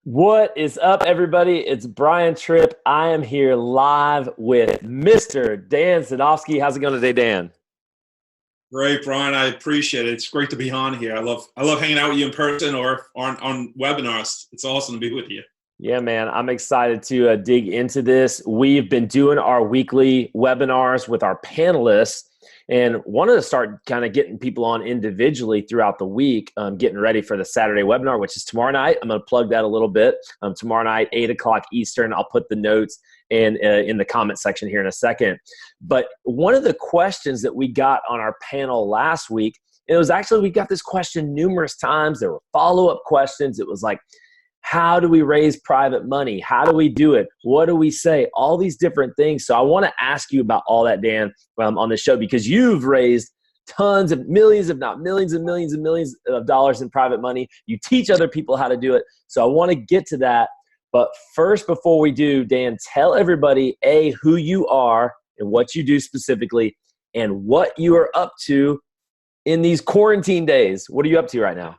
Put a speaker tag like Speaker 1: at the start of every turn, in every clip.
Speaker 1: What is up, everybody? It's Brian Trippe. I am here live with Mr. Dan Zitofsky. How's it going today, Dan?
Speaker 2: Great, Brian. I appreciate it. It's great to be on here. I love hanging out with you in person or on webinars. It's awesome to be with you.
Speaker 1: Yeah, man, I'm excited to dig into this. We've been doing our weekly webinars with our panelists and wanted to start kind of getting people on individually throughout the week, getting ready for the Saturday webinar, which is tomorrow night. I'm going to plug that a little bit. Tomorrow night, 8 o'clock Eastern. I'll put the notes in the comment section here in a second. But one of the questions that we got on our panel last week, it was actually, we got this question numerous times. There were follow-up questions. It was like, how do we raise private money? How do we do it? What do we say? All these different things. So I want to ask you about all that, Dan, on the show, because you've raised tons of millions, if not millions and millions and millions of dollars in private money. You teach other people how to do it. So I want to get to that. But first, before we do, Dan, tell everybody, who you are and what you do specifically and what you are up to in these quarantine days. What are you up to right now?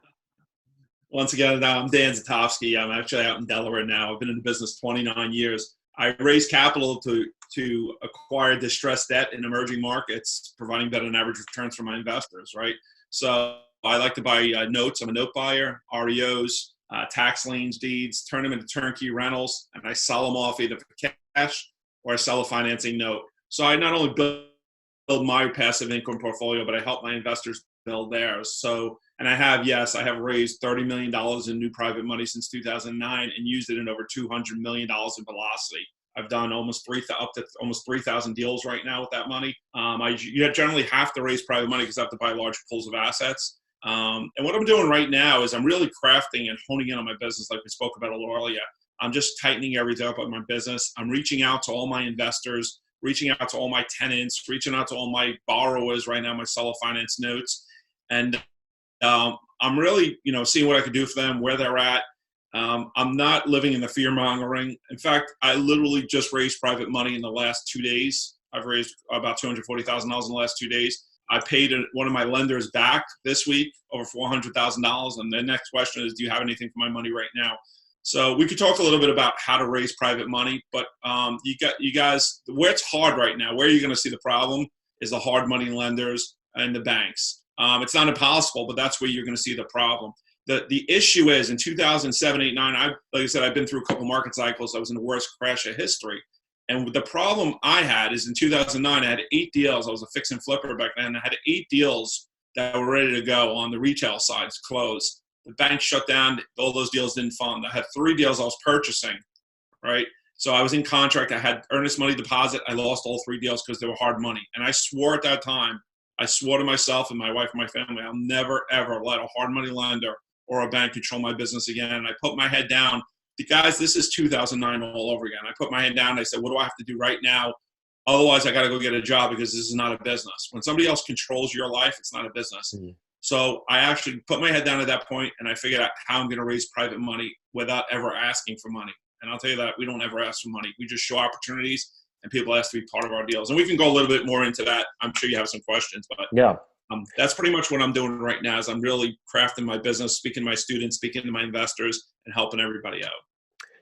Speaker 2: Once again, I'm Dan Zitofsky. I'm actually out in Delaware now. I've been in the business 29 years. I raise capital to acquire distressed debt in emerging markets, providing better than average returns for my investors, right? So I like to buy notes. I'm a note buyer, REOs, tax liens, deeds, turn them into turnkey rentals, and I sell them off either for cash or I sell a financing note. So I not only build my passive income portfolio, but I help my investors build theirs. So, and I have raised $30 million in new private money since 2009 and used it in over $200 million in velocity. I've done up to almost 3,000 deals right now with that money. You generally have to raise private money because I have to buy large pools of assets. And what I'm doing right now is I'm really crafting and honing in on my business, like we spoke about a little earlier. I'm just tightening everything up on my business. I'm reaching out to all my investors, reaching out to all my tenants, reaching out to all my borrowers right now, my seller finance notes. And I'm really, seeing what I can do for them, where they're at. I'm not living in the fear mongering. In fact, I literally just raised private money in the last 2 days. I've raised about $240,000 in the last 2 days. I paid one of my lenders back this week over $400,000. And the next question is, do you have anything for my money right now? So we could talk a little bit about how to raise private money, but you guys, where it's hard right now, where you're going to see the problem is the hard money lenders and the banks. It's not impossible, but that's where you're going to see the problem. The issue is in 2007, 8, 9, like I said, I've been through a couple market cycles. I was in the worst crash of history. And the problem I had is in 2009, I had 8 deals. I was a fix and flipper back then. I had 8 deals that were ready to go on the retail side to close. The bank shut down. All those deals didn't fund. I had 3 deals I was purchasing, right? So I was in contract. I had earnest money deposit. I lost all 3 deals because they were hard money. And I swore at that time, I swore to myself and my wife and my family, I'll never, ever let a hard money lender or a bank control my business again. And I put my head down. Guys, this is 2009 all over again. I put my head down. And I said, what do I have to do right now? Otherwise, I got to go get a job because this is not a business. When somebody else controls your life, it's not a business. Mm-hmm. So I actually put my head down at that point and I figured out how I'm going to raise private money without ever asking for money. And I'll tell you that we don't ever ask for money. We just show opportunities and people ask to be part of our deals. And we can go a little bit more into that. I'm sure you have some questions, but yeah, that's pretty much what I'm doing right now is I'm really crafting my business, speaking to my students, speaking to my investors, and helping everybody out.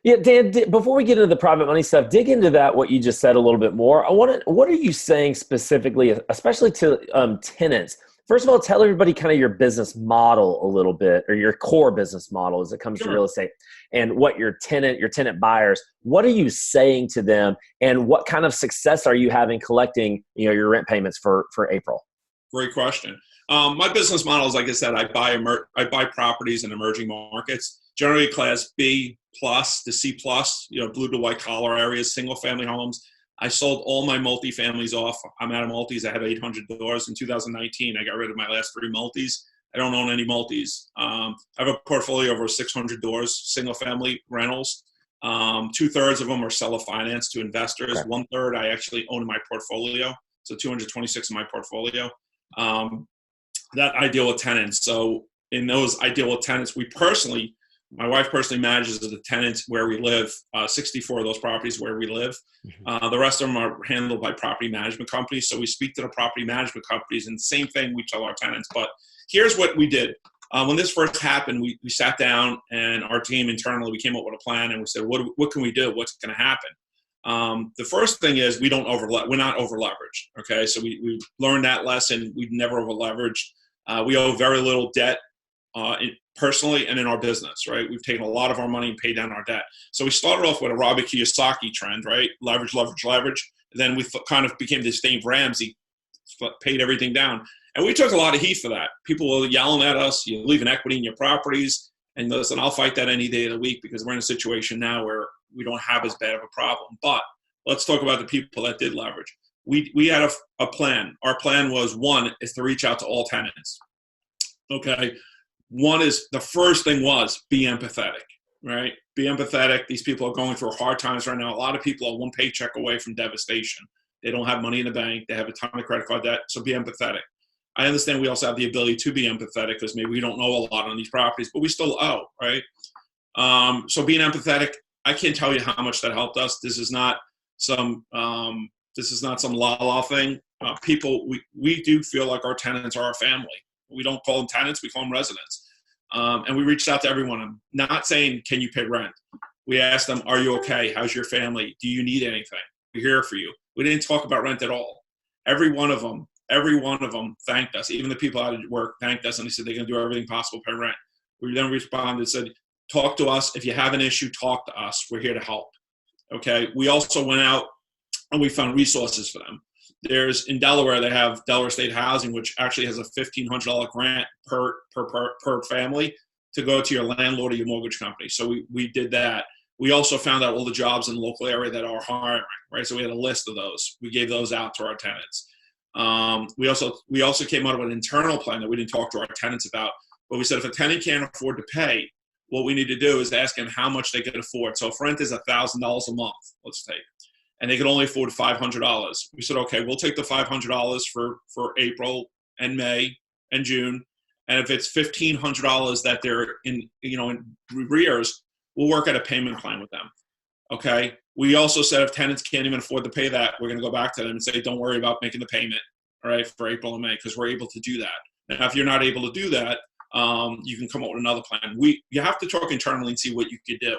Speaker 1: Yeah, Dan, before we get into the private money stuff, dig into that, what you just said a little bit more. What are you saying specifically, especially to tenants? First of all, tell everybody kind of your business model a little bit, or your core business model as it comes to real estate, and what your tenant buyers, what are you saying to them, and what kind of success are you having collecting, your rent payments for April?
Speaker 2: Great question. My business model is, like I said, I buy properties in emerging markets, generally class B plus to C plus, blue to white collar areas, single family homes. I sold all my multifamilies off. I'm out of multis. I have 800 doors. In 2019, I got rid of my last 3 multis. I don't own any multis. I have a portfolio of over 600 doors, single family rentals. 2/3 of them are seller finance to investors. Okay. 1/3 I actually own in my portfolio. So 226 in my portfolio. That I deal with tenants. So in those I deal with tenants. My wife personally manages the tenants where we live, 64 of those properties where we live. Mm-hmm. The rest of them are handled by property management companies. So we speak to the property management companies, and same thing, we tell our tenants. But here's what we did. When this first happened, we sat down and our team internally, we came up with a plan and we said, what can we do? What's going to happen? The first thing is we're not over leveraged. Okay. So we learned that lesson. We've never over leveraged. We owe very little debt personally and in our business, right? We've taken a lot of our money and paid down our debt. So we started off with a Robert Kiyosaki trend, right? Leverage, leverage, leverage. Then we kind of became this Dave Ramsey, paid everything down. And we took a lot of heat for that. People were yelling at us, you're leaving equity in your properties. And listen, I'll fight that any day of the week because we're in a situation now where we don't have as bad of a problem. But let's talk about the people that did leverage. We had a plan. Our plan was, one, is to reach out to all tenants. Okay. One is, the first thing was be empathetic, right? Be empathetic. These people are going through hard times right now. A lot of people are one paycheck away from devastation. They don't have money in the bank. They have a ton of credit card debt. So be empathetic. I understand we also have the ability to be empathetic because maybe we don't know a lot on these properties, but we still owe, right? So being empathetic, I can't tell you how much that helped us. This is not some la-la thing. People, we do feel like our tenants are our family. We don't call them tenants, we call them residents. And we reached out to every one of them, not saying, can you pay rent? We asked them, are you okay? How's your family? Do you need anything? We're here for you. We didn't talk about rent at all. Every one of them thanked us. Even the people out of work thanked us, and they said they're going to do everything possible to pay rent. We then responded and said, talk to us. If you have an issue, talk to us. We're here to help. Okay. We also went out and we found resources for them. There's, in Delaware, they have Delaware State Housing, which actually has a $1,500 grant per family to go to your landlord or your mortgage company. So we did that. We also found out all the jobs in the local area that are hiring, right? So we had a list of those. We gave those out to our tenants. We also came out with an internal plan that we didn't talk to our tenants about, but we said if a tenant can't afford to pay, what we need to do is ask them how much they could afford. So if rent is $1,000 a month, let's take, and they could only afford $500. We said, okay, we'll take the $500 for April and May and June. And if it's $1,500 that they're in arrears, we'll work at a payment plan with them. Okay. We also said if tenants can't even afford to pay that, we're going to go back to them and say, don't worry about making the payment, all right, for April and May, because we're able to do that. Now, if you're not able to do that, you can come up with another plan. You have to talk internally and see what you could do.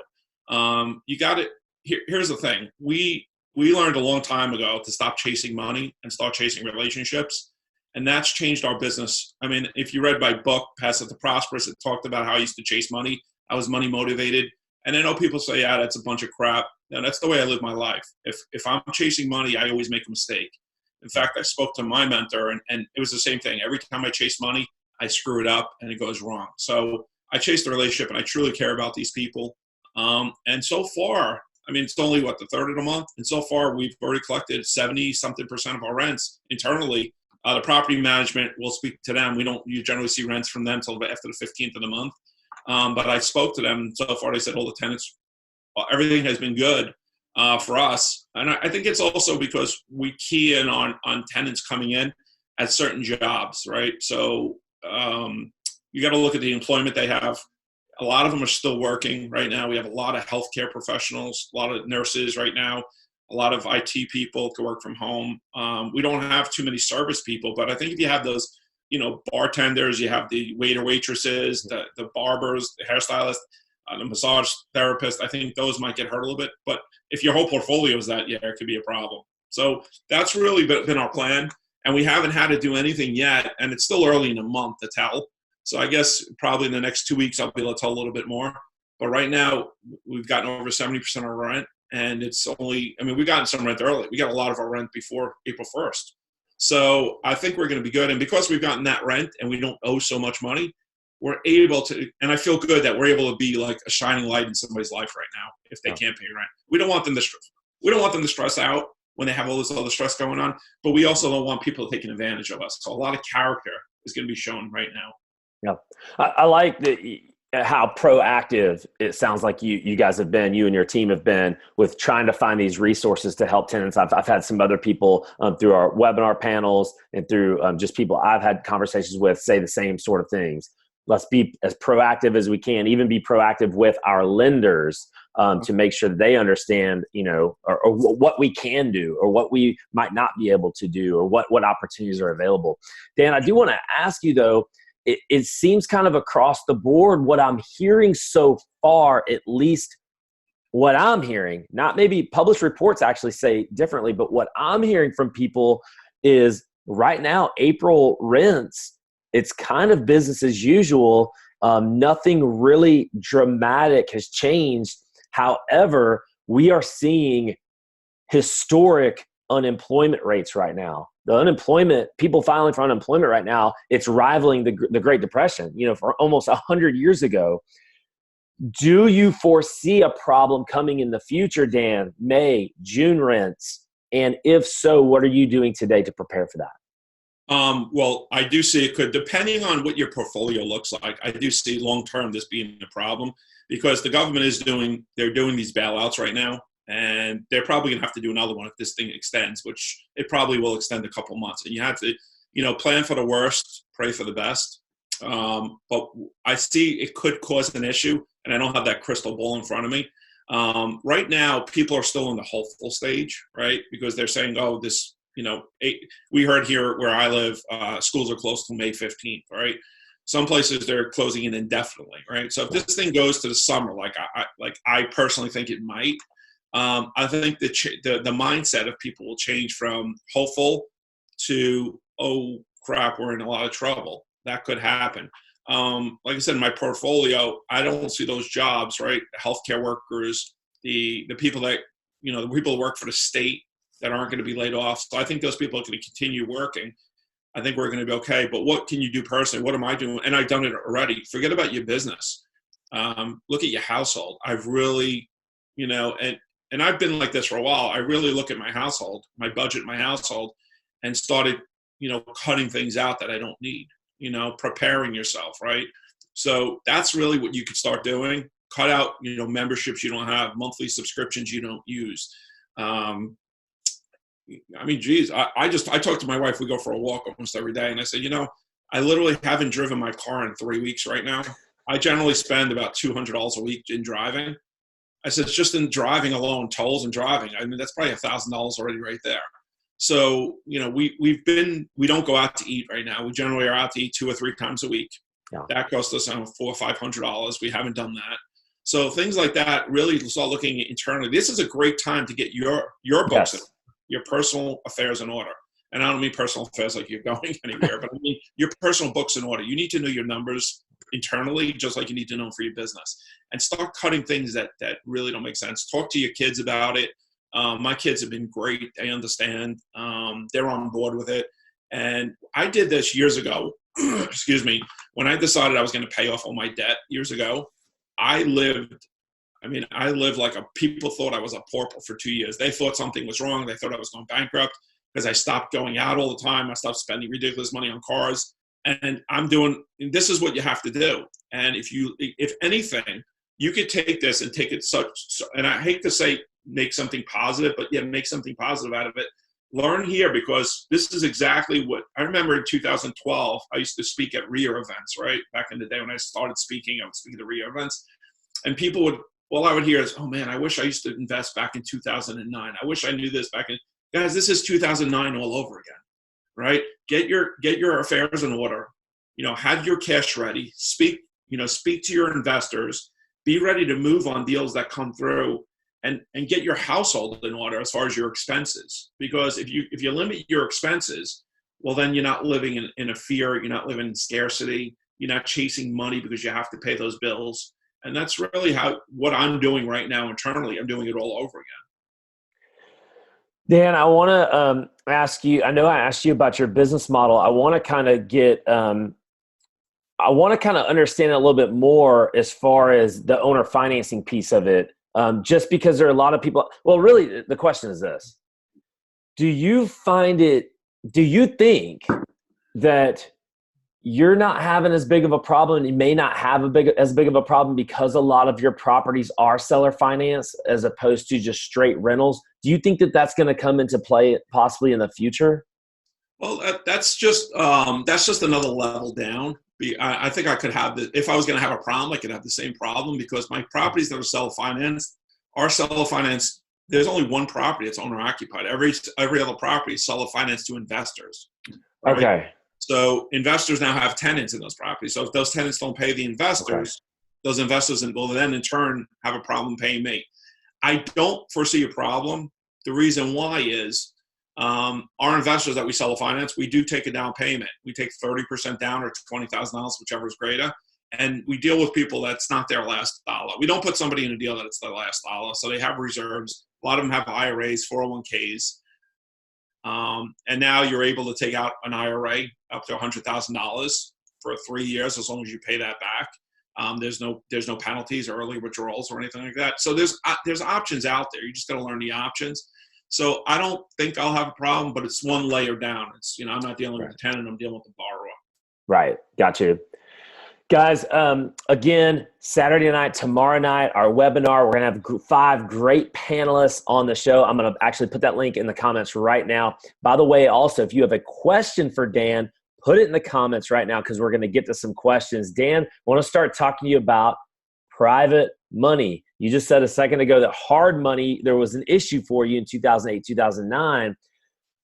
Speaker 2: You got it. Here's the thing. We learned a long time ago to stop chasing money and start chasing relationships. And that's changed our business. I mean, if you read my book, Pass It to Prosperous, it talked about how I used to chase money. I was money motivated. And I know people say, yeah, that's a bunch of crap. No, that's the way I live my life. If I'm chasing money, I always make a mistake. In fact, I spoke to my mentor and it was the same thing. Every time I chase money, I screw it up and it goes wrong. So I chase the relationship and I truly care about these people. And so far, I mean, it's only the third of the month. And so far we've already collected 70-something% of our rents internally. The property management will speak to them. You generally see rents from them till after the 15th of the month. But I spoke to them. So far, they said all the tenants, everything has been good for us. And I think it's also because we key in on tenants coming in at certain jobs, right? So you got to look at the employment they have. A lot of them are still working right now. We have a lot of healthcare professionals, a lot of nurses right now, a lot of IT people to work from home. We don't have too many service people, but I think if you have those, bartenders, you have the waiter, waitresses, the barbers, the hairstylists, the massage therapist, I think those might get hurt a little bit. But if your whole portfolio is that, yeah, it could be a problem. So that's really been our plan. And we haven't had to do anything yet. And it's still early in the month to tell. So I guess probably in the next 2 weeks, I'll be able to tell a little bit more. But right now, we've gotten over 70% of our rent. And it's only, we've gotten some rent early. We got a lot of our rent before April 1st. So I think we're going to be good. And because we've gotten that rent and we don't owe so much money, we're able to, and I feel good that we're able to be like a shining light in somebody's life right now if they can't pay rent. We don't want them to stress out when they have all this other stress going on, but we also don't want people taking advantage of us. So a lot of character is going to be shown right now.
Speaker 1: Yeah. I like how proactive it sounds like you guys have been, you and your team have been with trying to find these resources to help tenants. I've had some other people through our webinar panels and through just people I've had conversations with say the same sort of things. Let's be as proactive as we can, even be proactive with our lenders to make sure that they understand, or what we can do or what we might not be able to do or what opportunities are available. Dan, I do want to ask you though, it seems kind of across the board what I'm hearing so far, at least what I'm hearing, not maybe published reports actually say differently, but what I'm hearing from people is right now, April rents, it's kind of business as usual. Nothing really dramatic has changed. However, we are seeing historic unemployment rates right now. The unemployment, people filing for unemployment right now, it's rivaling the Great Depression, for almost 100 years ago. Do you foresee a problem coming in the future, Dan? May, June rents? And if so, what are you doing today to prepare for that?
Speaker 2: Well, I do see it could, depending on what your portfolio looks like, I do see long-term this being a problem because the government they're doing these bailouts right now, and they're probably going to have to do another one if this thing extends, which it probably will extend a couple months. And you have to, plan for the worst, pray for the best. But I see it could cause an issue, and I don't have that crystal ball in front of me. Right now, people are still in the hopeful stage, right? Because they're saying, oh, this, we heard here where I live, schools are closed till May 15th, right? Some places they're closing it indefinitely, right? So if this thing goes to the summer, like I personally think it might, I think the mindset of people will change from hopeful to, oh crap, we're in a lot of trouble. That could happen. Like I said, in my portfolio, I don't see those jobs, right? Healthcare workers, the people that, the people who work for the state that aren't going to be laid off. So I think those people are going to continue working. I think we're going to be okay. But what can you do personally? What am I doing? And I've done it already. Forget about your business. Look at your household. I've really, and I've been like this for a while. I really look at my household, my budget, my household, and started, cutting things out that I don't need, preparing yourself, right? So that's really what you could start doing. Cut out, memberships you don't have, monthly subscriptions you don't use. Geez, I talk to my wife. We go for a walk almost every day. And I say, I literally haven't driven my car in 3 weeks right now. I generally spend about $200 a week in driving. I said, it's just in driving alone, tolls and driving. That's probably $1,000 already right there. So, we don't go out to eat right now. We generally are out to eat 2 or 3 times a week. Yeah. That costs us $400 or $500. We haven't done that. So things like that, really start looking internally. This is a great time to get your books, yes, your personal affairs in order. And I don't mean personal affairs like you're going anywhere, but I mean your personal books in order. You need to know your numbers internally, just like you need to know for your business. And start cutting things that really don't make sense. Talk to your kids about it. My kids have been great. They understand. They're on board with it. And I did this years ago. Excuse me. When I decided I was going to pay off all my debt years ago, I lived like people thought I was a pauper for 2 years. They thought something was wrong. They thought I was going bankrupt because I stopped going out all the time. I stopped spending ridiculous money on cars. And this is what you have to do. And if anything, you could take this and take it and I hate to say make something positive, but yeah, make something positive out of it. Learn here, because this is exactly what I remember in 2012. I used to speak at RIA events, right? Back in the day when I started speaking, I would speak at the RIA events. And people all I would hear is, oh man, I wish I used to invest back in 2009. I wish I knew this back in, guys, this is 2009 all over again, right? Get your affairs in order, have your cash ready, speak to your investors, be ready to move on deals that come through, and get your household in order as far as your expenses. Because if you limit your expenses, well, then you're not living in a fear, you're not living in scarcity, you're not chasing money because you have to pay those bills. And that's really what I'm doing right now internally. I'm doing it all over again.
Speaker 1: Dan, I want to ask you, I know I asked you about your business model. I want to kind of understand it a little bit more as far as the owner financing piece of it. Just because there are a lot of people, well, really the question is this: do you think that you're not having as big of a problem, you may not have as big of a problem because a lot of your properties are seller finance as opposed to just straight rentals? Do you think that that's going to come into play possibly in the future?
Speaker 2: Well, that's just another level down. I think I could have if I was going to have a problem, I could have the same problem, because my properties that are seller financed are seller financed. There's only one property that's owner occupied. Every other property is seller financed to investors. Right?
Speaker 1: Okay.
Speaker 2: So investors now have tenants in those properties. So if those tenants don't pay the investors, those investors will then in turn have a problem paying me. I don't foresee a problem. The reason why is our investors that we sell the finance, we do take a down payment. We take 30% down or $20,000, whichever is greater. And we deal with people that's not their last dollar. We don't put somebody in a deal that it's their last dollar. So they have reserves. A lot of them have IRAs, 401ks. And now you're able to take out an IRA up to $100,000 for 3 years, as long as you pay that back. There's no penalties or early withdrawals or anything like that. So there's options out there. You just got to learn the options. So I don't think I'll have a problem, but it's one layer down. It's, I'm not dealing with the tenant, I'm dealing with the borrower.
Speaker 1: Right. Got you. Guys, again, Saturday night, tomorrow night, our webinar, we're going to have 5 great panelists on the show. I'm going to actually put that link in the comments right now. By the way, also, if you have a question for Dan, put it in the comments right now, because we're going to get to some questions. Dan, I want to start talking to you about private money. You just said a second ago that hard money, there was an issue for you in 2008, 2009.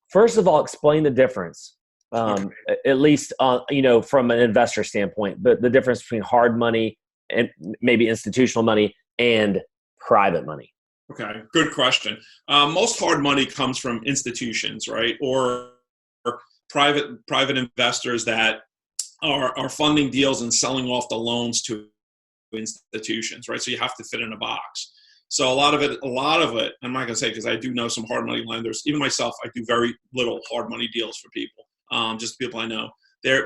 Speaker 1: First of all, explain the difference. At least, from an investor standpoint, but the difference between hard money and maybe institutional money and private money.
Speaker 2: Okay, good question. Most hard money comes from institutions, right? Or private investors that are funding deals and selling off the loans to institutions, right? So you have to fit in a box. So a lot of it, I'm not going to say, because I do know some hard money lenders. Even myself, I do very little hard money deals for people. Just people I know.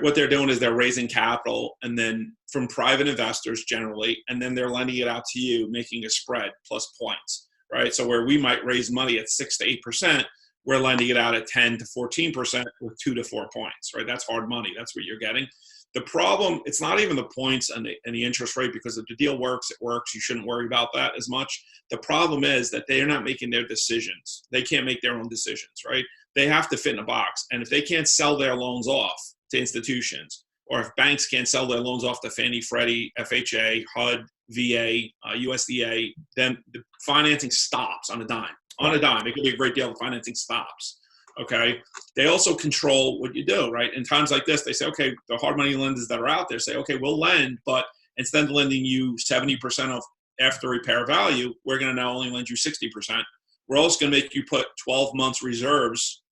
Speaker 2: What they're doing is they're raising capital, and then from private investors generally, and then they're lending it out to you, making a spread plus points, right? So where we might raise money at 6 to 8%, we're lending it out at 10 to 14% with 2 to 4 points, right? That's hard money. That's what you're getting. The problem, it's not even the points and the interest rate, because if the deal works, it works. You shouldn't worry about that as much. The problem is that they are not making their decisions. They can't make their own decisions, right? They have to fit in a box. And if they can't sell their loans off to institutions, or if banks can't sell their loans off to Fannie, Freddie, FHA, HUD, VA, USDA, then the financing stops on a dime. On a dime. It could be a great deal. The financing stops. Okay. They also control what you do, right? In times like this, they say, okay, the hard money lenders that are out there say, okay, we'll lend, but instead of lending you 70% of after repair value, we're going to now only lend you 60%. We're also going to make you put 12 months reserves,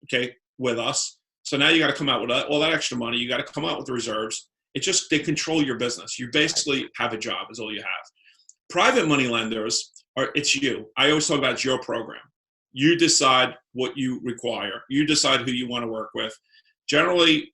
Speaker 2: okay, with us. So now you got to come out with all that extra money. You got to come out with the reserves. They control your business. You basically have a job is all you have. Private money lenders it's you. I always talk about it's your program. You decide what you require. You decide who you want to work with. Generally,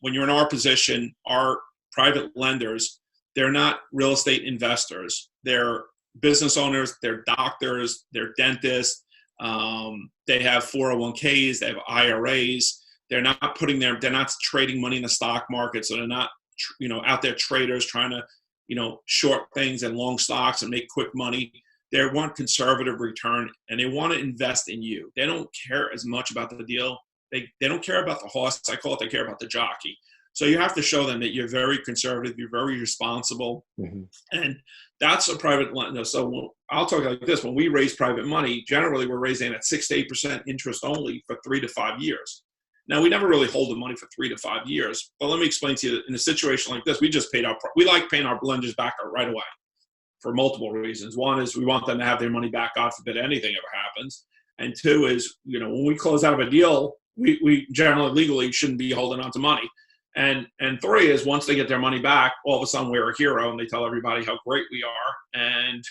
Speaker 2: when you're in our position, our private lenders, they're not real estate investors. They're business owners. They're doctors. They're dentists. They have 401ks. They have IRAs. They're not trading money in the stock market. So they're not, out there traders trying to, short things and long stocks and make quick money. They want conservative return, and they want to invest in you. They don't care as much about the deal. They don't care about the horse. I call it, they care about the jockey. So you have to show them that you're very conservative, you're very responsible. Mm-hmm. And that's a private lender. So I'll talk like this. When we raise private money, generally we're raising at 6 to 8% interest only for 3 to 5 years. Now, we never really hold the money for 3 to 5 years. But let me explain to you, in a situation like this, we like paying our lenders back right away for multiple reasons. One is we want them to have their money back, God forbid anything ever happens. And 2 is, when we close out of a deal, we generally legally shouldn't be holding on to money. And 3 is once they get their money back, all of a sudden we're a hero and they tell everybody how great we are. And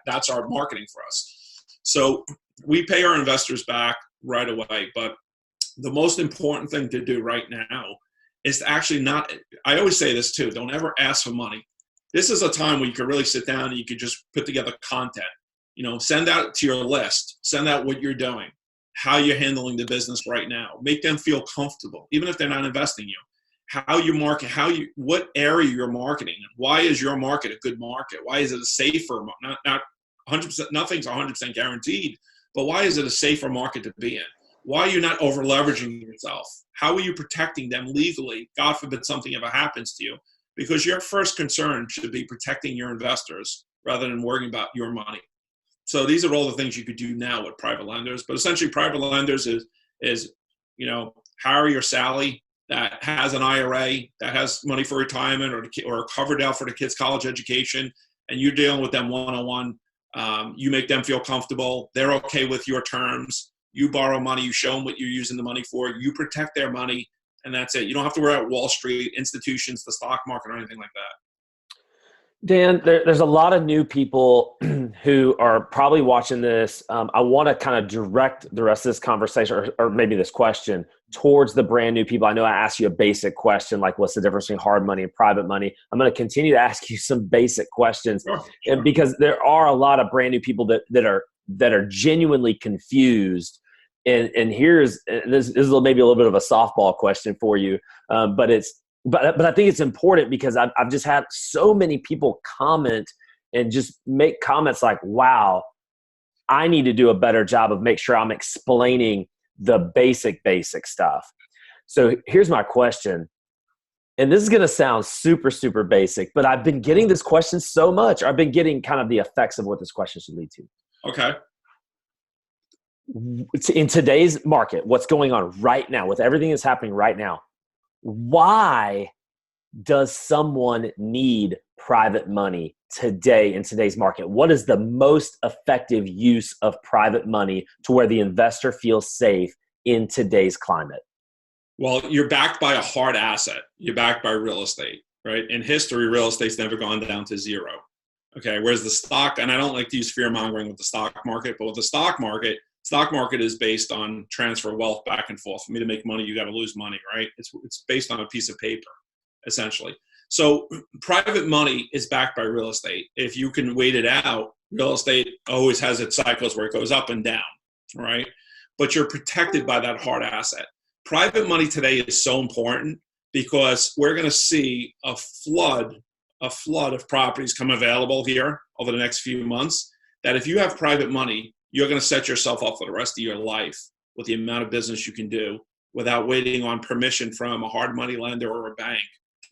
Speaker 2: that's our marketing for us. So we pay our investors back right away. But the most important thing to do right now is to actually I always say this too, don't ever ask for money. This is a time where you could really sit down and you could just put together content, send out to your list, send out what you're doing, how you're handling the business right now, make them feel comfortable, even if they're not investing in you. How you market, what area you're marketing, why is your market a good market? Why is it a safer, not 100%, nothing's 100% guaranteed, but why is it a safer market to be in? Why are you not over leveraging yourself? How are you protecting them legally? God forbid something ever happens to you, because your first concern should be protecting your investors rather than worrying about your money. So these are all the things you could do now with private lenders, but essentially private lenders is Harry or Sally. that has an IRA, that has money for retirement or covered out for the kids' college education, and you're dealing with them one-on-one. You make them feel comfortable. They're okay with your terms. You borrow money. You show them what you're using the money for. You protect their money, and that's it. You don't have to worry about Wall Street, institutions, the stock market, or anything like that.
Speaker 1: Dan, there's a lot of new people who are probably watching this. I want to kind of direct the rest of this conversation or maybe this question towards the brand new people. I know I asked you a basic question, like what's the difference between hard money and private money? I'm going to continue to ask you some basic questions.
Speaker 2: Sure.
Speaker 1: And because there are a lot of brand new people that are genuinely confused. And this is maybe a little bit of a softball question for you, but I think it's important because I've just had so many people comment and just make comments like, wow, I need to do a better job of make sure I'm explaining the basic stuff. So here's my question. And this is going to sound super, super basic, but I've been getting this question so much. I've been getting kind of the effects of what this question should lead to.
Speaker 2: Okay.
Speaker 1: In today's market, what's going on right now with everything that's happening right now, why does someone need private money today in today's market? What is the most effective use of private money to where the investor feels safe in today's climate?
Speaker 2: Well, you're backed by a hard asset. You're backed by real estate, right? In history, real estate's never gone down to zero. Okay. Whereas the stock, and I don't like to use fear mongering with the stock market, but with the stock market is based on transfer wealth back and forth. For me to make money, you got to lose money, right? It's based on a piece of paper, essentially. So private money is backed by real estate. If you can wait it out, real estate always has its cycles where it goes up and down, right? But you're protected by that hard asset. Private money today is so important because we're going to see a flood of properties come available here over the next few months, that if you have private money, you're going to set yourself up for the rest of your life with the amount of business you can do without waiting on permission from a hard money lender or a bank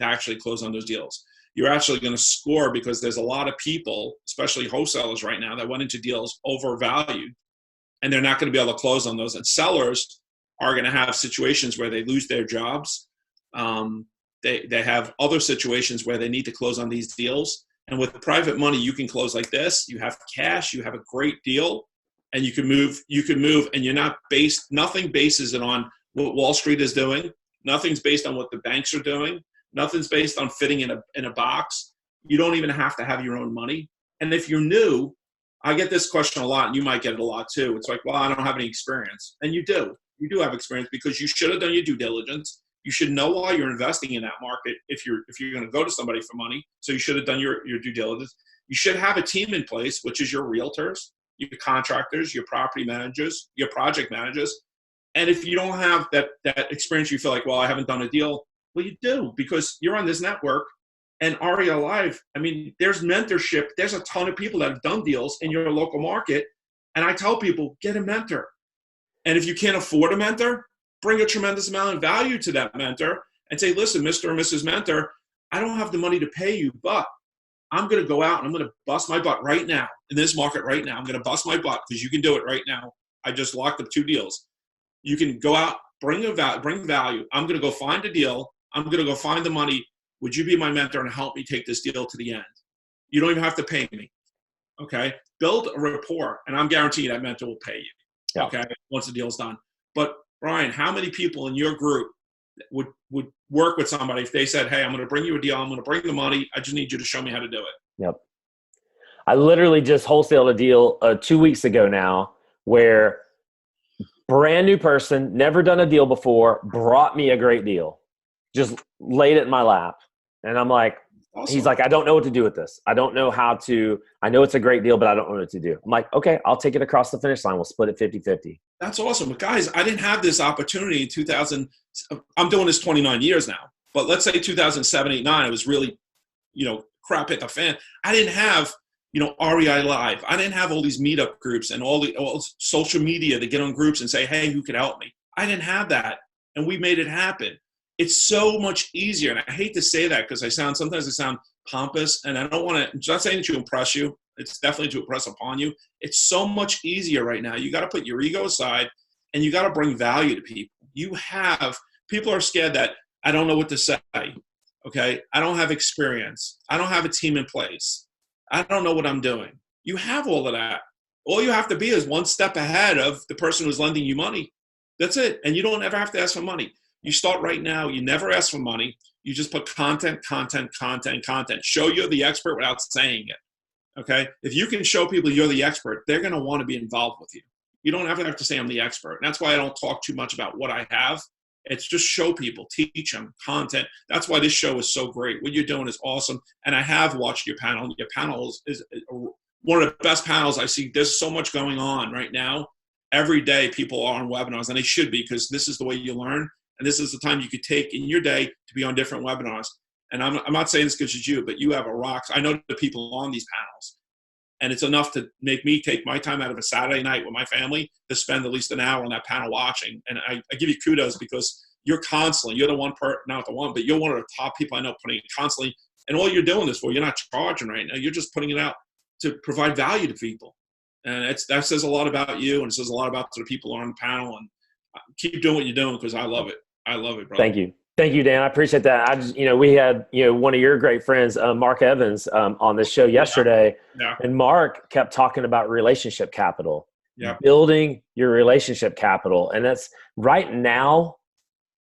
Speaker 2: to actually close on those deals. You're actually going to score because there's a lot of people, especially wholesalers right now, that went into deals overvalued, and they're not going to be able to close on those. And sellers are going to have situations where they lose their jobs. They have other situations where they need to close on these deals. And with private money, you can close like this. You have cash, you have a great deal, and you can move, and you're not nothing bases it on what Wall Street is doing. Nothing's based on what the banks are doing. Nothing's based on fitting in a box. You don't even have to have your own money. And if you're new, I get this question a lot, and you might get it a lot too. It's like, well, I don't have any experience. And you do. You do have experience because you should have done your due diligence. You should know why you're investing in that market if you're going to go to somebody for money. So you should have done your due diligence. You should have a team in place, which is your realtors, your contractors, your property managers, your project managers. And if you don't have that experience, you feel like, well, I haven't done a deal. Well, you do, because you're on this network. And REI Live, I mean, there's mentorship. There's a ton of people that have done deals in your local market. And I tell people, get a mentor. And if you can't afford a mentor, bring a tremendous amount of value to that mentor and say, listen, Mr. or Mrs. Mentor, I don't have the money to pay you, but I'm going to go out and I'm going to bust my butt right now in this market right now. I'm going to bust my butt because you can do it right now. I just locked up 2 deals. You can go out, bring value. I'm going to go find a deal. I'm going to go find the money. Would you be my mentor and help me take this deal to the end? You don't even have to pay me. Okay. Build a rapport, and I'm guaranteeing that mentor will pay you. Yeah. Okay. Once the deal's done. But Brian, how many people in your group would work with somebody if they said, hey, I'm going to bring you a deal. I'm going to bring the money. I just need you to show me how to do it.
Speaker 1: Yep. I literally just wholesaled a deal 2 weeks ago now where brand new person, never done a deal before, brought me a great deal. Just laid it in my lap. And I'm like, awesome. He's like, I don't know what to do with this. I don't know how to, I know it's a great deal, but I don't know what to do. I'm like, okay, I'll take it across the finish line. We'll split it 50-50.
Speaker 2: That's awesome. But guys, I didn't have this opportunity in 2000. I'm doing this 29 years now, but let's say 2007, 8, 9, it was really, crap hit the fan. I didn't have, REI Live. I didn't have all these meetup groups and all social media to get on groups and say, hey, who could help me? I didn't have that. And we made it happen. It's so much easier. And I hate to say that because sometimes I sound pompous, and I don't want to, I'm not saying to impress you. It's definitely to impress upon you. It's so much easier right now. You got to put your ego aside and you got to bring value to people. People are scared that I don't know what to say. Okay. I don't have experience. I don't have a team in place. I don't know what I'm doing. You have all of that. All you have to be is one step ahead of the person who's lending you money. That's it. And you don't ever have to ask for money. You start right now. You never ask for money. You just put content. Show you're the expert without saying it. Okay. If you can show people you're the expert, they're going to want to be involved with you. You don't ever have to say I'm the expert. And that's why I don't talk too much about what I have. It's just show people, teach them content. That's why this show is so great. What you're doing is awesome. And I have watched your panel. Your panel is one of the best panels I see. There's so much going on right now. Every day people are on webinars, and they should be, because this is the way you learn. And this is the time you could take in your day to be on different webinars. And I'm not saying this because it's you, but you have a rocks. I know the people on these panels, and it's enough to make me take my time out of a Saturday night with my family to spend at least an hour on that panel watching. And I give you kudos, because you're the one not the one, but you're one of the top people I know putting it constantly. And all you're doing this for, you're not charging right now. You're just putting it out to provide value to people. And that says a lot about you, and it says a lot about the people on the panel. And keep doing what you're doing, because I love it. I love it, bro.
Speaker 1: Thank you. Thank you, Dan. I appreciate that. We had, one of your great friends, Mark Evans, on this show yesterday.
Speaker 2: Yeah.
Speaker 1: And Mark kept talking about relationship capital,
Speaker 2: building
Speaker 1: your relationship capital. And that's right now,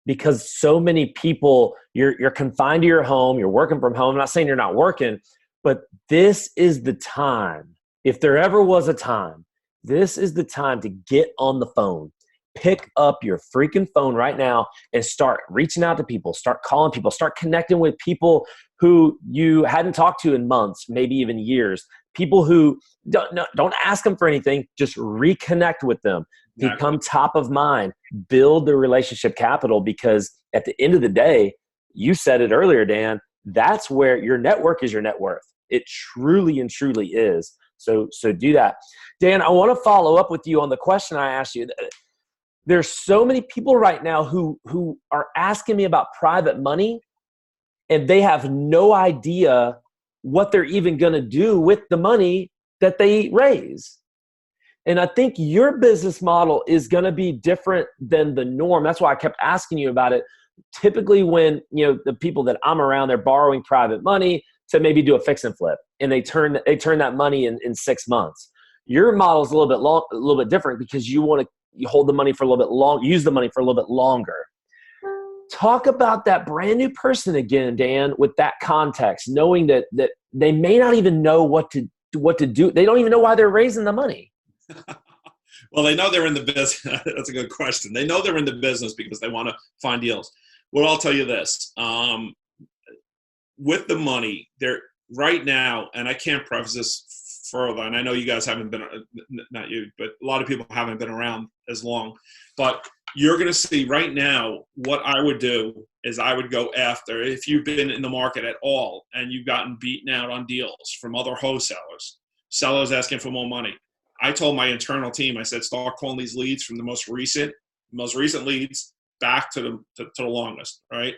Speaker 1: because so many people, you're confined to your home, you're working from home. I'm not saying you're not working, but this is the time. If there ever was a time, this is the time to get on the phone. Pick up your freaking phone right now and start reaching out to people, start calling people, start connecting with people who you hadn't talked to in months, maybe even years. People who don't ask them for anything, just reconnect with them. Exactly. Become top of mind, build the relationship capital, because at the end of the day, you said it earlier, Dan, that's where your network is your net worth. It truly and truly is. So do that. Dan, I want to follow up with you on the question I asked you. There's so many people right now who are asking me about private money, and they have no idea what they're even going to do with the money that they raise. And I think your business model is going to be different than the norm. That's why I kept asking you about it. Typically when, the people that I'm around, they're borrowing private money to maybe do a fix and flip, and they turn that money in 6 months. Your model is a little bit different, because you hold the money for a little bit long, use the money for a little bit longer. Talk about that brand new person again, Dan, with that context, knowing that they may not even know what to do. They don't even know why they're raising the money.
Speaker 2: Well, they know they're in the business. That's a good question. They know they're in the business because they want to find deals. Well, I'll tell you this. With the money, they're right now, and I can't preface this further, and I know you guys haven't been, not you, but a lot of people haven't been around as long, but you're going to see right now what I would do is I would go after, if you've been in the market at all and you've gotten beaten out on deals from other wholesalers, sellers asking for more money. I told my internal team, I said, start calling these leads from the most recent leads back to the longest, right?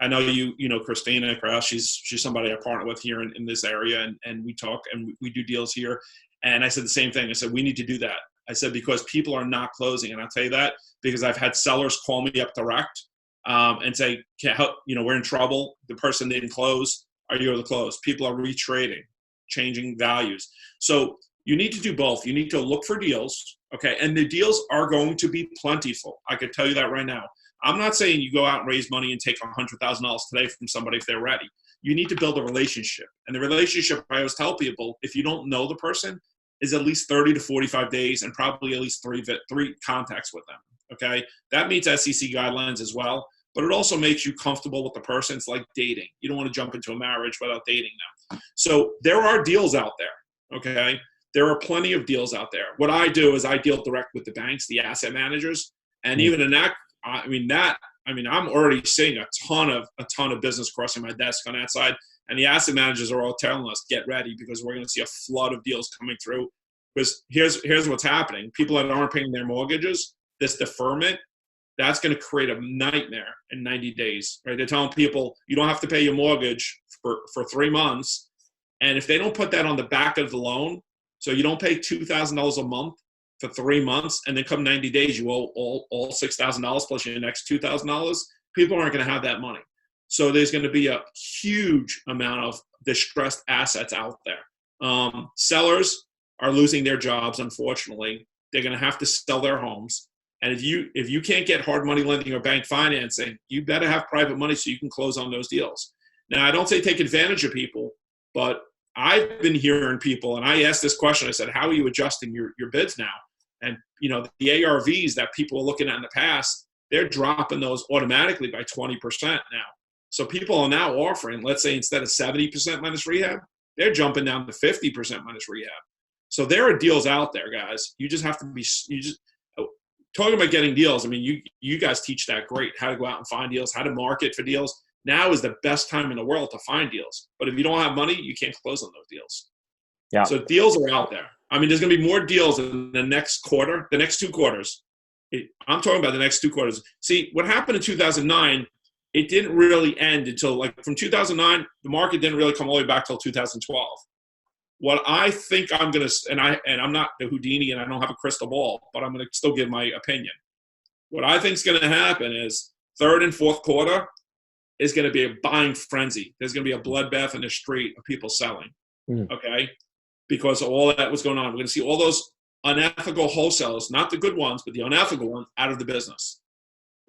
Speaker 2: I know you know Christina Krause, she's somebody I partner with here in this area, and we talk and we do deals here. And I said the same thing. I said, we need to do that. I said, because people are not closing. And I'll tell you that because I've had sellers call me up direct and say, can't help, we're in trouble. The person didn't close. Are you able to close? People are retrading, changing values. So you need to do both. You need to look for deals, okay? And the deals are going to be plentiful. I could tell you that right now. I'm not saying you go out and raise money and take $100,000 today from somebody if they're ready. You need to build a relationship. And the relationship, I always tell people, if you don't know the person, is at least 30 to 45 days and probably at least three contacts with them, okay? That meets SEC guidelines as well, but it also makes you comfortable with the person. It's like dating. You don't want to jump into a marriage without dating them. So there are deals out there, okay? There are plenty of deals out there. What I do is I deal direct with the banks, the asset managers, and even in that, I'm already seeing a ton of business crossing my desk on that side. And the asset managers are all telling us, get ready, because we're going to see a flood of deals coming through. Because here's what's happening. People that aren't paying their mortgages, this deferment, that's going to create a nightmare in 90 days, right? They're telling people you don't have to pay your mortgage for 3 months. And if they don't put that on the back of the loan, so you don't pay $2,000 a month for 3 months, and then come 90 days, you owe all $6,000 plus your next $2,000, people aren't going to have that money. So there's going to be a huge amount of distressed assets out there. Sellers are losing their jobs, unfortunately. They're going to have to sell their homes. And if you can't get hard money lending or bank financing, you better have private money so you can close on those deals. Now, I don't say take advantage of people, but I've been hearing people, and I asked this question, I said, how are you adjusting your bids now? And, the ARVs that people were looking at in the past, they're dropping those automatically by 20% now. So people are now offering, let's say instead of 70% minus rehab, they're jumping down to 50% minus rehab. So there are deals out there, guys. You just have to be, talking about getting deals. I mean, you guys teach that great, how to go out and find deals, how to market for deals. Now is the best time in the world to find deals. But if you don't have money, you can't close on those deals.
Speaker 1: Yeah.
Speaker 2: So deals are out there. I mean, there's going to be more deals in the next quarter, the next 2 quarters. I'm talking about the next 2 quarters. See, what happened in 2009, it didn't really end until from 2009, the market didn't really come all the way back till 2012. What I think I'm going to, and I'm not the Houdini and I don't have a crystal ball, but I'm going to still give my opinion. What I think is going to happen is 3rd and 4th quarter is going to be a buying frenzy. There's going to be a bloodbath in the street of people selling, okay? Because all that was going on. We're going to see all those unethical wholesalers, not the good ones, but the unethical ones, out of the business.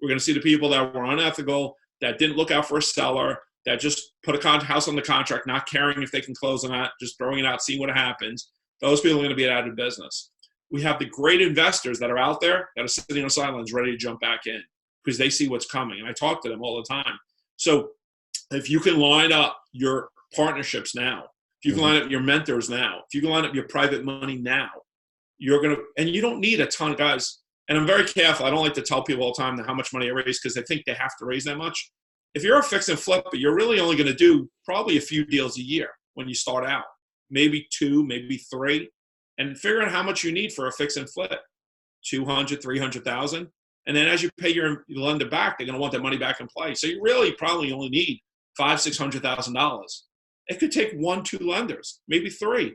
Speaker 2: We're going to see the people that were unethical, that didn't look out for a seller, that just put a house on the contract, not caring if they can close or not, just throwing it out, seeing what happens. Those people are going to be out of business. We have the great investors that are out there that are sitting on the sidelines ready to jump back in because they see what's coming. And I talk to them all the time. So if you can line up your partnerships now, if you can line up your mentors now, if you can line up your private money now, you're going to – and you don't need a ton of guys. And I'm very careful. I don't like to tell people all the time how much money I raise because they think they have to raise that much. If you're a fix and flip, you're really only going to do probably a few deals a year when you start out. Maybe 2, maybe 3. And figure out how much you need for a fix and flip. 200, 300,000. And then as you pay your lender back, they're going to want that money back in play. So you really probably only need $500,000, $600,000. It could take 1, 2 lenders, maybe 3.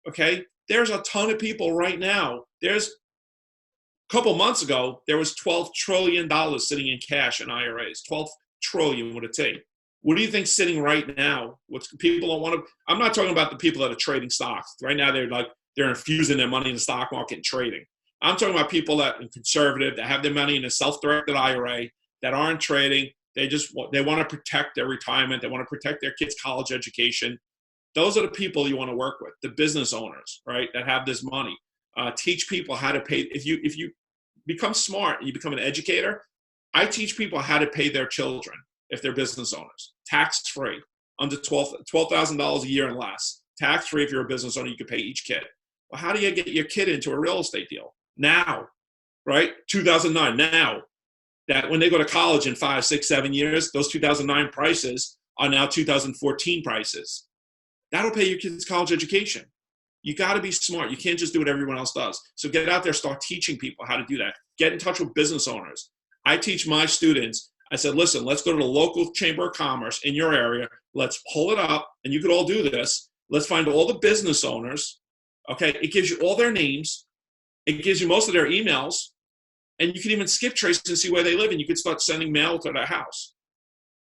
Speaker 2: Okay? There's a ton of people right now. There's a couple months ago, there was $12 trillion sitting in cash in IRAs. 12 trillion with a T. What do you think sitting right now? What's people don't want to? I'm not talking about the people that are trading stocks. Right now, they're infusing their money in the stock market and trading. I'm talking about people that are conservative, that have their money in a self-directed IRA, that aren't trading. They want to protect their retirement. They want to protect their kids' college education. Those are the people you want to work with, the business owners, right, that have this money. Teach people how to pay. If you become smart and you become an educator, I teach people how to pay their children if they're business owners, tax-free, under $12,000 a year and less. Tax-free if you're a business owner, you can pay each kid. Well, how do you get your kid into a real estate deal? Now, right? 2009, now. That when they go to college in 5, 6, 7 years, those 2009 prices are now 2014 prices. That'll pay your kids' college education. You got to be smart. You can't just do what everyone else does. So get out there, start teaching people how to do that. Get in touch with business owners. I teach my students, I said, listen, let's go to the local chamber of commerce in your area. Let's pull it up, and you could all do this. Let's find all the business owners. Okay, it gives you all their names. It gives you most of their emails. And you can even skip trace and see where they live, and you could start sending mail to their house.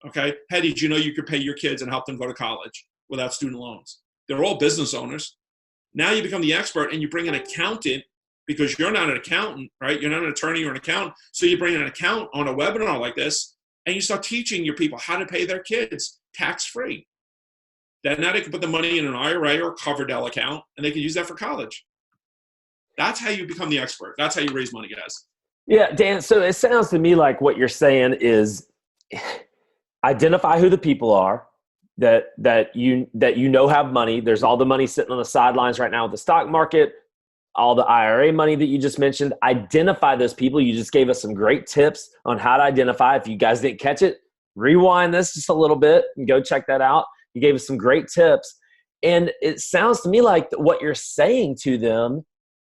Speaker 2: Okay, hey, did you know you could pay your kids and help them go to college without student loans? They're all business owners. Now you become the expert, and you bring an accountant because you're not an accountant, right? You're not an attorney or an accountant. So you bring an accountant on a webinar like this, and you start teaching your people how to pay their kids tax-free. Then now they can put the money in an IRA or a Coverdell account, and they can use that for college. That's how you become the expert. That's how you raise money, guys.
Speaker 1: Yeah, Dan, so it sounds to me like what you're saying is identify who the people are that you know have money. There's all the money sitting on the sidelines right now with the stock market, all the IRA money that you just mentioned. Identify those people. You just gave us some great tips on how to identify. If you guys didn't catch it, rewind this just a little bit and go check that out. You gave us some great tips. And it sounds to me like what you're saying to them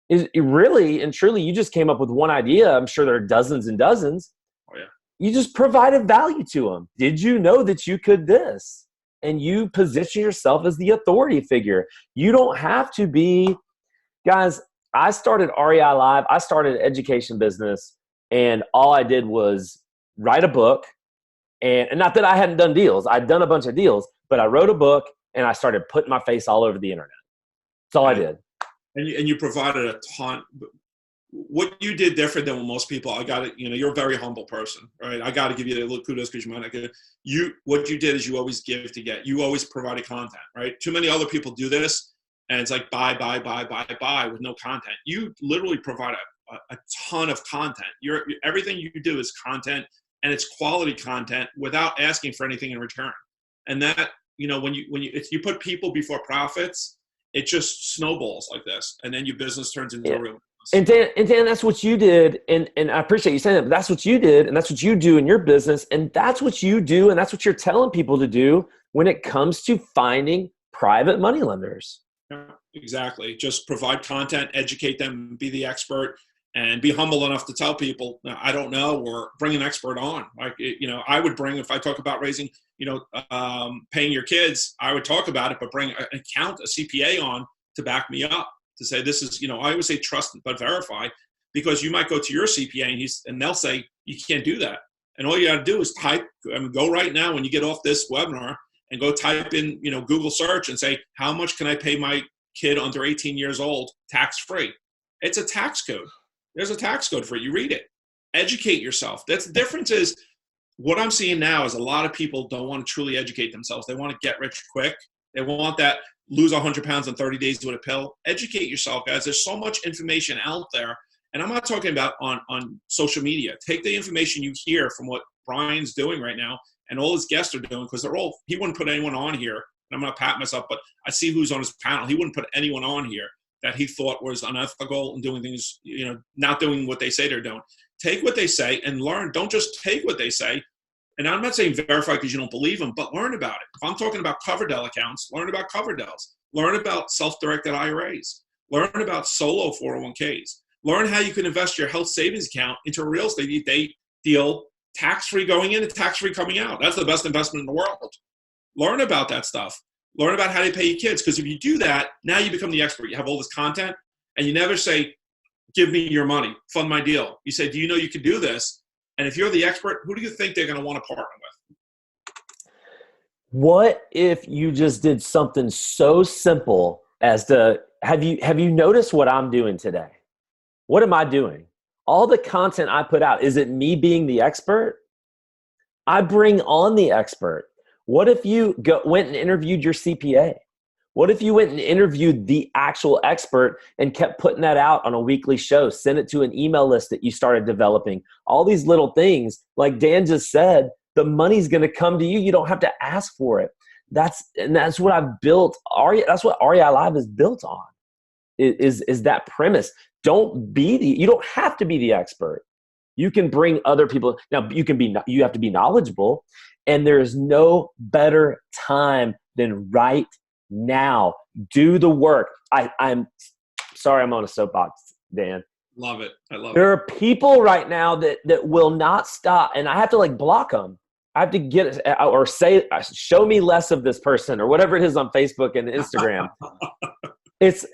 Speaker 1: is really and truly, you just came up with one idea. I'm sure there are dozens and dozens.
Speaker 2: Oh, yeah.
Speaker 1: You just provided value to them. Did you know that you could this? And you position yourself as the authority figure. You don't have to be, guys, I started REI Live. I started an education business, and all I did was write a book And not that I hadn't done deals. I'd done a bunch of deals, but I wrote a book and I started putting my face all over the internet. That's all I did.
Speaker 2: And you provided a ton. What you did different than what most people, I got it. You're a very humble person, right? I got to give you a little kudos because you might not get it. What you did is you always give to get. You always provided content, right? Too many other people do this, and it's like buy with no content. You literally provide a ton of content. Everything you do is content, and it's quality content without asking for anything in return. And that, if you put people before profits, it just snowballs like this, and then your business turns into a real.
Speaker 1: And Dan, that's what you did, and I appreciate you saying that, but that's what you did, and that's what you do in your business, and that's what you do, and that's what you're telling people to do when it comes to finding private money lenders.
Speaker 2: Yeah, exactly. Just provide content, educate them, be the expert, and be humble enough to tell people, I don't know, or bring an expert on. Like, I would bring, if I talk about raising, paying your kids, I would talk about it, but bring an account, a CPA on to back me up. To say this is, I always say trust but verify, because you might go to your CPA and they'll say you can't do that. And all you got to do is go right now when you get off this webinar and go type in, Google search and say, how much can I pay my kid under 18 years old tax free? It's a tax code. There's a tax code for it. You read it. Educate yourself. That's the difference. Is what I'm seeing now is a lot of people don't want to truly educate themselves. They want to get rich quick. They want that. Lose 100 pounds in 30 days with a pill. Educate yourself, guys. There's so much information out there. And I'm not talking about on social media. Take the information you hear from what Brian's doing right now and all his guests are doing, because he wouldn't put anyone on here. And I'm not patting myself, but I see who's on his panel. He wouldn't put anyone on here that he thought was unethical and doing things, not doing what they say they're doing. Take what they say and learn. Don't just take what they say. And I'm not saying verify because you don't believe them, but learn about it. If I'm talking about Coverdell accounts, learn about Coverdell's. Learn about self-directed IRAs. Learn about solo 401ks. Learn how you can invest your health savings account into a real estate deal, tax-free going in and tax-free coming out. That's the best investment in the world. Learn about that stuff. Learn about how to pay your kids, because if you do that, now you become the expert. You have all this content, and you never say, give me your money, fund my deal. You say, do you know you can do this? And if you're the expert, who do you think they're going to want to partner with?
Speaker 1: What if you just did something so simple as to have you noticed what I'm doing today? What am I doing? All the content I put out, is it me being the expert? I bring on the expert. What if you went and interviewed your CPA? What if you went and interviewed the actual expert and kept putting that out on a weekly show? Send it to an email list that you started developing. All these little things, like Dan just said, the money's going to come to you. You don't have to ask for it. That's what I've built. That's what REI Live is built on. Is that premise? You don't have to be the expert. You can bring other people. Now you have to be knowledgeable, and there is no better time than right now. Do the work. I'm sorry, I'm on a soapbox, Dan.
Speaker 2: Love it. I love it.
Speaker 1: There are people right now that will not stop, and I have to block them. I have to get or say, show me less of this person, or whatever it is on Facebook and Instagram. It's,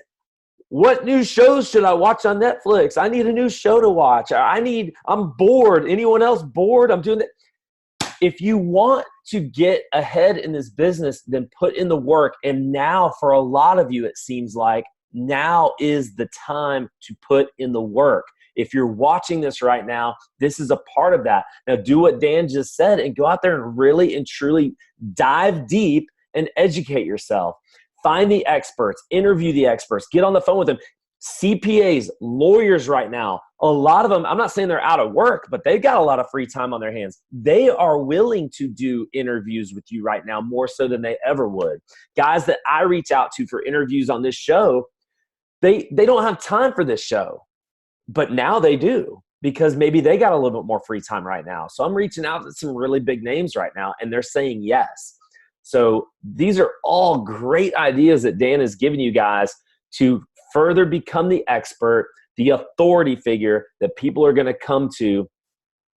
Speaker 1: what new shows should I watch on Netflix? I need a new show to watch. I'm bored. Anyone else bored? I'm doing that. If you want to get ahead in this business, then put in the work. And now for a lot of you, it seems like now is the time to put in the work. If you're watching this right now, this is a part of that. Now do what Dan just said and go out there and really and truly dive deep and educate yourself. Find the experts, interview the experts, get on the phone with them. CPAs, lawyers right now, a lot of them, I'm not saying they're out of work, but they've got a lot of free time on their hands. They are willing to do interviews with you right now more so than they ever would. Guys that I reach out to for interviews on this show, they don't have time for this show, but now they do, because maybe they got a little bit more free time right now. So I'm reaching out to some really big names right now, and they're saying yes. So these are all great ideas that Dan has given you guys to further become the expert, the authority figure that people are going to come to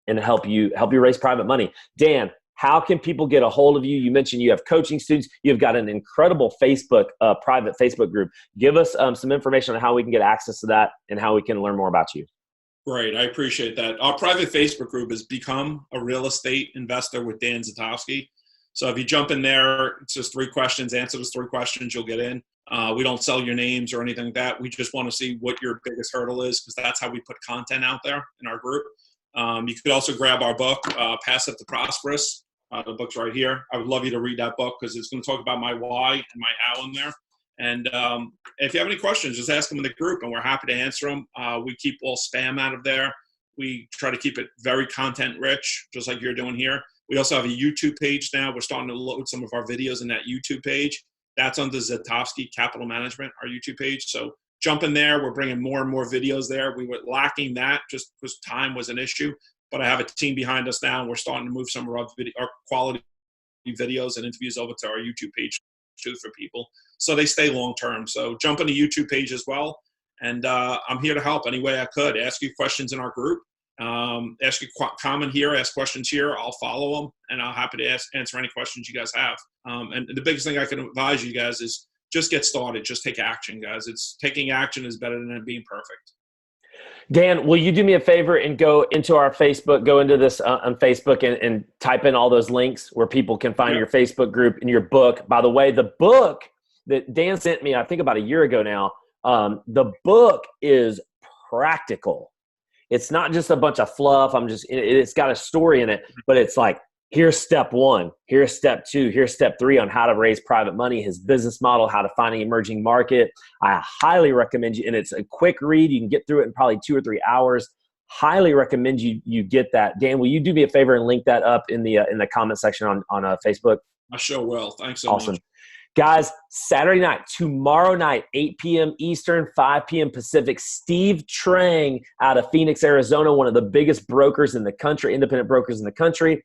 Speaker 1: and help you raise private money. Dan, how can people get a hold of you? You mentioned you have coaching students. You've got an incredible private Facebook group. Give us some information on how we can get access to that and how we can learn more about you.
Speaker 2: Great. I appreciate that. Our private Facebook group has become a real estate investor with Dan Zitofsky. So if you jump in there, it's just 3 questions. Answer those 3 questions, you'll get in. We don't sell your names or anything like that. We just want to see what your biggest hurdle is, because that's how we put content out there in our group. You could also grab our book, Passive to Prosperous. The book's right here. I would love you to read that book, because it's going to talk about my why and my how in there. And if you have any questions, just ask them in the group, and we're happy to answer them. We keep all spam out of there. We try to keep it very content rich, just like you're doing here. We also have a YouTube page now. We're starting to load some of our videos in that YouTube page. That's under Zitofsky Capital Management, our YouTube page. So jump in there. We're bringing more and more videos there. We were lacking that just because time was an issue. But I have a team behind us now, and we're starting to move some of our quality videos and interviews over to our YouTube page too for people, so they stay long term. So jump on the YouTube page as well. And I'm here to help any way I could. Ask you questions in our group. Ask you comment here, ask questions here. I'll follow them, and I'm happy to answer any questions you guys have. And the biggest thing I can advise you guys is just get started. Just take action, guys. Taking action is better than being perfect.
Speaker 1: Dan, will you do me a favor and go into our Facebook, go into this on Facebook and type in all those links where people can find your Facebook group and your book. By the way, the book that Dan sent me, I think about a year ago now, the book is practical. It's not just a bunch of fluff. It's got a story in it, but it's like, here's step 1, here's step 2, here's step 3 on how to raise private money, his business model, how to find an emerging market. I highly recommend you, and it's a quick read. You can get through it in probably 2 or 3 hours. Highly recommend you get that. Dan, will you do me a favor and link that up in the comment section on Facebook?
Speaker 2: I sure will. Thanks so much.
Speaker 1: Guys, Saturday night, tomorrow night, 8 p.m. Eastern, 5 p.m. Pacific, Steve Trang out of Phoenix, Arizona, one of the biggest brokers in the country, independent brokers in the country.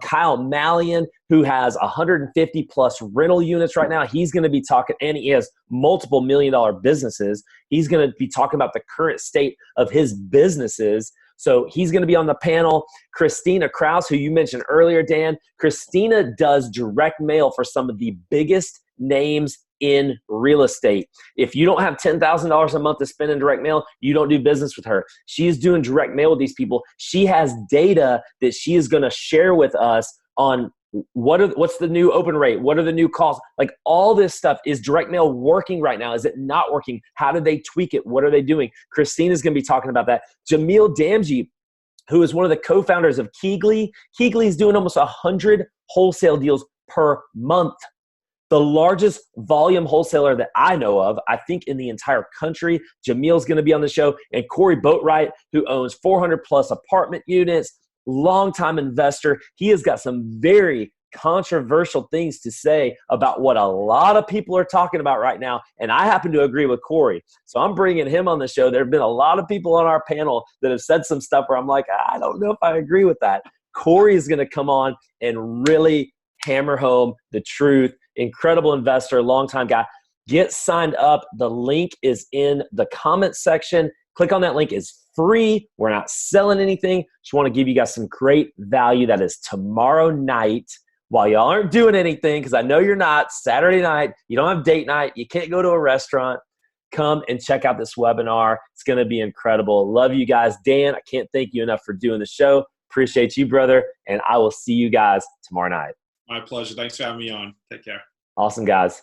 Speaker 1: Kyle Mallion, who has 150 plus rental units right now. He's going to be talking, and he has multiple $1 million businesses. He's going to be talking about the current state of his businesses. So he's going to be on the panel. Christina Kraus, who you mentioned earlier, Dan. Christina does direct mail for some of the biggest names in real estate. If you don't have $10,000 a month to spend in direct mail, you don't do business with her. She's doing direct mail with these people. She has data that she is going to share with us on what's the new open rate? What are the new calls? Like, all this stuff. Is direct mail working right now? Is it not working? How did they tweak it? What are they doing? Christina's going to be talking about that. Jamil Damji, who is one of the co-founders of Keegley. Keegley's doing almost 100 wholesale deals per month. The largest volume wholesaler that I know of, I think, in the entire country. Jamil's going to be on the show. And Corey Boatwright, who owns 400 plus apartment units, longtime investor. He has got some very controversial things to say about what a lot of people are talking about right now. And I happen to agree with Corey. So I'm bringing him on the show. There have been a lot of people on our panel that have said some stuff where I'm like, I don't know if I agree with that. Corey is going to come on and really hammer home the truth. Incredible investor, longtime guy. Get signed up. The link is in the comment section. Click on that link. It's free. We're not selling anything. Just want to give you guys some great value. That is tomorrow night while y'all aren't doing anything, because I know you're not. Saturday night, you don't have date night. You can't go to a restaurant. Come and check out this webinar. It's going to be incredible. Love you guys. Dan, I can't thank you enough for doing the show. Appreciate you, brother. And I will see you guys tomorrow night.
Speaker 2: My pleasure. Thanks for having me on. Take care.
Speaker 1: Awesome, guys.